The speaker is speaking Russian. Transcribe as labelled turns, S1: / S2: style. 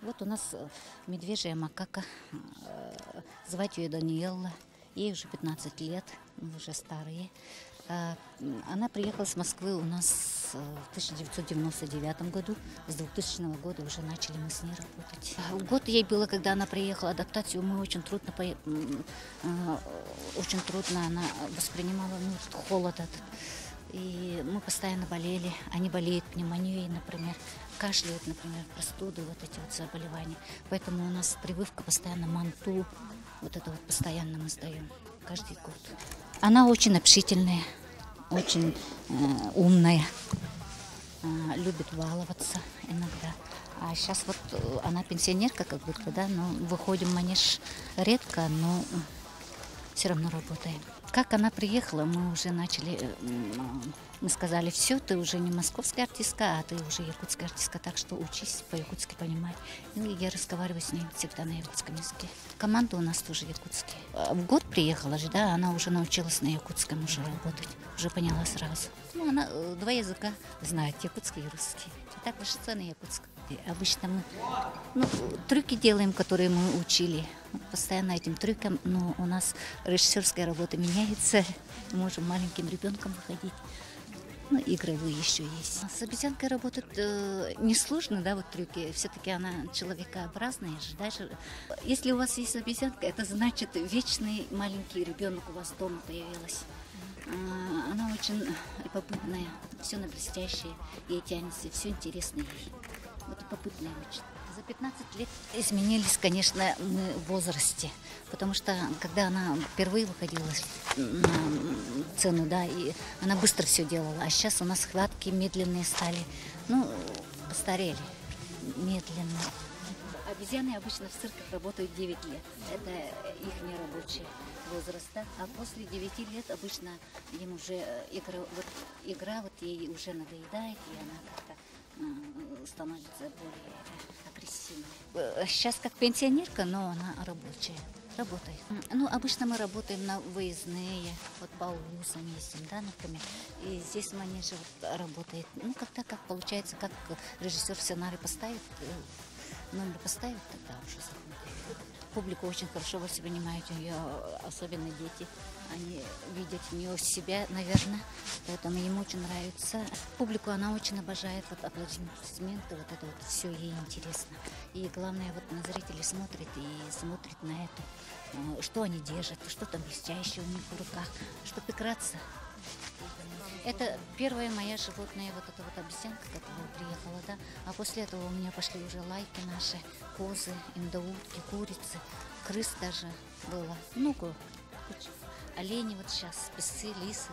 S1: Вот у нас медвежья макака, звать ее Даниэлла, ей уже 15 лет, мы уже старые. Она приехала с Москвы у нас в 1999 году, с 2000 года уже начали мы с ней работать. Год ей было, когда она приехала, адаптацию мы очень трудно она воспринимала, холод этот. И мы постоянно болели, они болеют пневмонией, например, кашляют, например, простуды, вот эти вот заболевания. Поэтому у нас прививка постоянно манту, вот это вот постоянно мы сдаем каждый год. Она очень общительная, очень умная, любит баловаться иногда. А сейчас вот она пенсионерка как будто, да, но выходим в манеж редко, но все равно работаем. Как она приехала, мы уже начали, мы сказали, все, ты уже не московская артистка, а ты уже якутская артистка, так что учись по-якутски понимать. Ну, и я разговариваю с ней всегда на якутском языке. Команда у нас тоже якутская. В год приехала же, да, она уже научилась на якутском уже работать, уже поняла сразу. Ну, она два языка знает, якутский и русский. И так большинство на якутском. И обычно мы трюки делаем, которые мы учили. Постоянно этим трюкам, но у нас режиссерская работа меняется. Мы можем маленьким ребенком выходить. Ну, игровые еще есть. С обезьянкой работать несложно, да, вот трюки. Все-таки она человекообразная же. Даже если у вас есть обезьянка, это значит вечный маленький ребенок у вас дома появилась. Она очень любопытная, все на блестящее, ей тянется, все интересно ей. Вот любопытная очень. За 15 лет изменились, конечно, мы в возрасте, потому что когда она впервые выходила на сцену, да, и она быстро все делала, а сейчас у нас хватки медленные стали, постарели медленно. Обезьяны обычно в цирках работают 9 лет, это их нерабочий возраст, да? А после 9 лет обычно им уже игра ей уже надоедает, и она как-то становится более агрессивной. Сейчас как пенсионерка, но она рабочая, работает. Обычно мы работаем на выездные, вот по улицам ездим, да, например. И здесь манеж работает. Когда как получается, как режиссер сценарий поставит, номер поставит, тогда уже заходит. Публика очень хорошо вас понимает, у нее особенно дети. Они видят в нее себя, наверное, поэтому им очень нравится. Публику она очень обожает, вот аплодисменты, вот это вот все ей интересно. И главное, вот на зрителей смотрит на это, что они держат, что там блестящее у них в руках, чтобы играться. Это первая моя животная, вот эта вот обезьянка, которая приехала, да. А после этого у меня пошли уже лайки наши, козы, индоутки, курицы, крыс даже было. Олени вот сейчас, песцы, лисы.